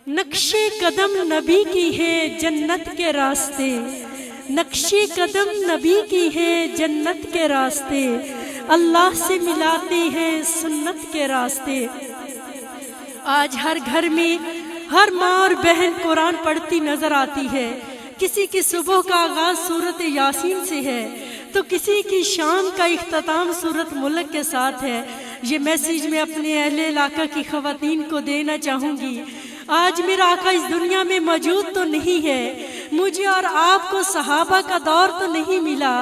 نقش قدم نبی کی ہے جنت کے راستے، نقش قدم نبی کی ہے جنت کے راستے، اللہ سے ملاتے ہیں سنت کے راستے۔ آج ہر گھر میں ہر ماں اور بہن قرآن پڑھتی نظر آتی ہے۔ کسی کی صبح کا آغاز سورت یاسین سے ہے تو کسی کی شام کا اختتام سورت ملک کے ساتھ ہے۔ یہ میسیج میں اپنے اہل علاقہ کی خواتین کو دینا چاہوں گی۔ آج میرا آقا اس دنیا میں موجود تو نہیں ہے، مجھے اور آپ کو صحابہ کا دور تو نہیں ملا،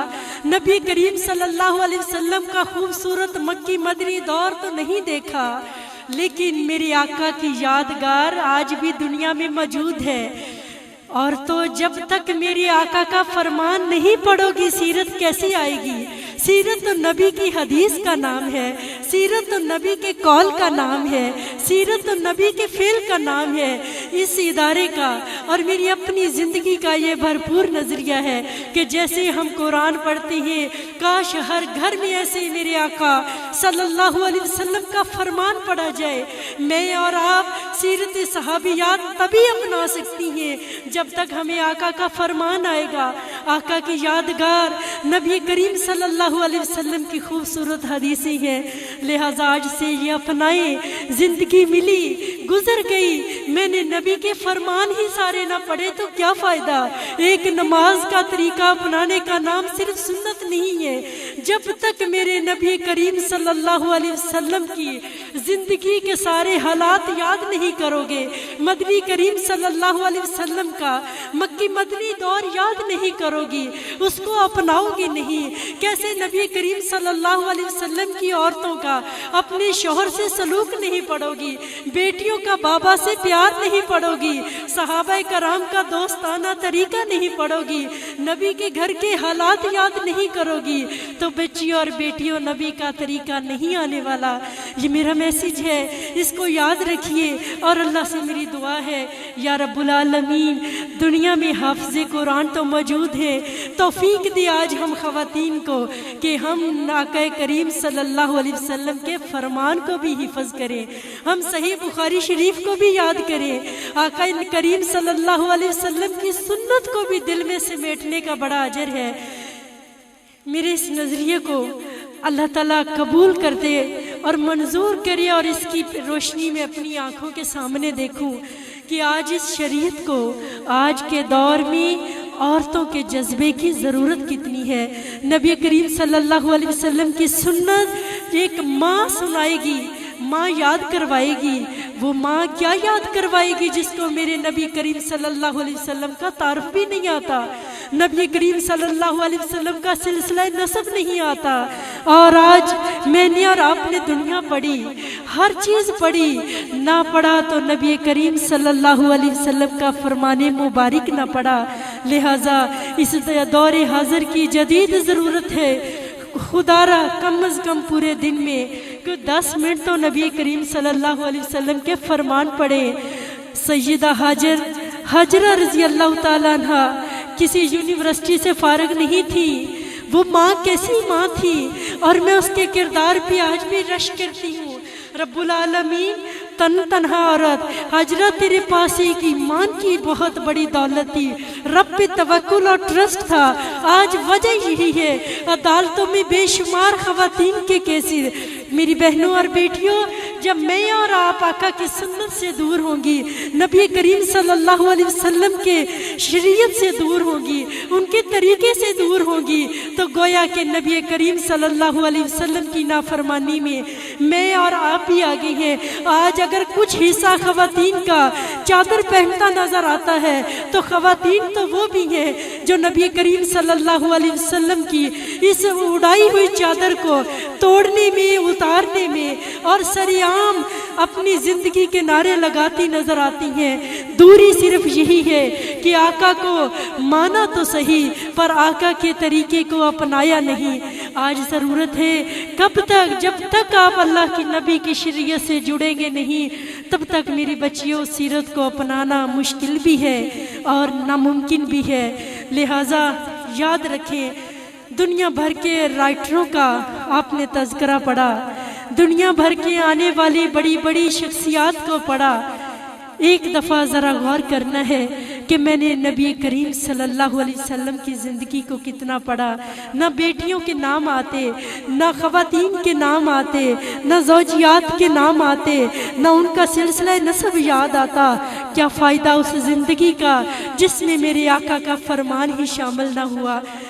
نبی کریم صلی اللہ علیہ وسلم کا خوبصورت مکی مدنی دور تو نہیں دیکھا، لیکن میرے آقا کی یادگار آج بھی دنیا میں موجود ہے۔ اور تو جب تک میرے آقا کا فرمان نہیں پڑھو گی سیرت کیسی آئے گی؟ سیرت تو نبی کی حدیث کا نام ہے، سیرت تو نبی کے قول کا نام ہے، سیرت تو نبی کے فعل کا نام ہے۔ اس ادارے کا اور میری اپنی زندگی کا یہ بھرپور نظریہ ہے کہ جیسے ہم قرآن پڑھتے ہیں، کاش ہر گھر میں ایسے میرے آقا صلی اللہ علیہ وسلم کا فرمان پڑھا جائے۔ میں اور آپ سیرت صحابیات تبھی اپنا سکتی ہیں جب تک ہمیں آقا کا فرمان آئے گا، آقا کی یادگار نبی کریم صلی اللہ علیہ وسلم کی خوبصورت حدیثیں ہیں۔ لہٰذا آج سے یہ اپنائیں، زندگی ملی گزر گئی، میں نے نبی کے فرمان ہی سارے نہ پڑھے تو کیا فائدہ؟ ایک نماز کا طریقہ اپنانے کا نام صرف سنت نہیں ہے۔ جب تک میرے نبی کریم صلی اللہ علیہ وسلم کی زندگی کے سارے حالات یاد نہیں کرو گے، مدنی کریم صلی اللہ علیہ وسلم کا مکی مدنی دور یاد نہیں کرو گی، اس کو اپناؤ گی نہیں، کیسے نبی کریم صلی اللہ علیہ وسلم کی عورتوں کا اپنے شوہر سے سلوک نہیں پڑھو گی، بیٹیوں کا بابا سے پیار نہیں پڑھو گی، صحابہ کرام کا دوستانہ طریقہ نہیں پڑھو گی، نبی کے گھر کے حالات یاد نہیں کرو گی، تو بچیوں اور بیٹیوں نبی کا طریقہ نہیں آنے والا۔ یہ میرا میسیج ہے، اس کو یاد رکھیے۔ اور اللہ سے میری دعا ہے، یا رب العالمین دنیا میں حافظ قرآن تو موجود ہے، توفیق دی آج ہم خواتین کو کہ ہم آقا کریم صلی اللہ علیہ وسلم کے فرمان کو بھی حفظ کریں، ہم صحیح بخاری شریف کو بھی یاد کریں، آقا کریم صلی اللہ علیہ وسلم کی سنت کو بھی دل میں سمیٹنے کا بڑا اجر ہے۔ میرے اس نظریے کو اللہ تعالیٰ قبول کر دے اور منظور کرے، اور اس کی روشنی میں اپنی آنکھوں کے سامنے دیکھوں کہ آج اس شریعت کو آج کے دور میں عورتوں کے جذبے کی ضرورت کتنی ہے۔ نبی کریم صلی اللہ علیہ وسلم کی سنت ایک ماں سنائے گی، ماں یاد کروائے گی۔ وہ ماں کیا یاد کروائے گی جس کو میرے نبی کریم صلی اللہ علیہ وسلم کا تعارف بھی نہیں آتا، نبی کریم صلی اللہ علیہ وسلم کا سلسلہ نسب نہیں آتا۔ اور آج میں نے اور آپ نے دنیا پڑھی، ہر چیز پڑھی، نہ پڑھا تو نبی کریم صلی اللہ علیہ وسلم کا فرمان مبارک نہ پڑھا۔ لہٰذا اس دور حاضر کی جدید ضرورت ہے، خدا را کم از کم پورے دن میں 10 منٹ تو نبی کریم صلی اللہ علیہ وسلم کے فرمان پڑھیں۔ سیدہ حاجرہ رضی اللہ تعالیٰ عنہ کسی یونیورسٹی سے فارغ نہیں تھی، وہ ماں کیسی ماں تھی، اور میں اس کے کردار پہ آج بھی رشک کرتی ہوں۔ رب العالمین تنہا عورت حاجرہ تیرے پاس ایک ایمان کی بہت بڑی دولت تھی، رب پہ توکل اور ٹرسٹ تھا۔ آج وجہ یہی ہے عدالتوں میں بے شمار خواتین کے کیسز۔ میری بہنوں اور بیٹیوں، جب میں اور آپ آقا کی سنت سے دور ہوں گی، نبی کریم صلی اللہ علیہ وسلم کے شریعت سے دور ہوں گی، ان کے طریقے سے دور ہوں گی، تو گویا کہ نبی کریم صلی اللہ علیہ وسلم کی نافرمانی میں میں اور آپ ہی آگے ہیں۔ آج اگر کچھ حصہ خواتین کا چادر پہنتا نظر آتا ہے تو خواتین تو وہ بھی ہیں جو نبی کریم صلی اللہ علیہ وسلم کی اس اڑائی ہوئی چادر کو توڑنے میں، اتارنے میں اور سریعام اپنی زندگی کے نعرے لگاتی نظر آتی ہیں۔ دوری صرف یہی ہے کہ آقا کو مانا تو صحیح، پر آقا کے طریقے کو اپنایا نہیں۔ آج ضرورت ہے، کب تک؟ جب تک آپ اللہ کی نبی کی شریعت سے جڑیں گے نہیں، تب تک میری بچیوں سیرت کو اپنانا مشکل بھی ہے اور ناممکن بھی ہے۔ لہٰذا یاد رکھیں، دنیا بھر کے رائٹروں کا آپ نے تذکرہ پڑھا، دنیا بھر کے آنے والی بڑی بڑی شخصیات کو پڑھا، ایک دفعہ ذرا غور کرنا ہے کہ میں نے نبی کریم صلی اللہ علیہ وسلم کی زندگی کو کتنا پڑھا۔ نہ بیٹیوں کے نام آتے، نہ خواتین کے نام آتے، نہ زوجیات کے نام آتے، نہ ان کا سلسلہ نسب یاد آتا۔ کیا فائدہ اس زندگی کا جس میں میرے آقا کا فرمان ہی شامل نہ ہوا۔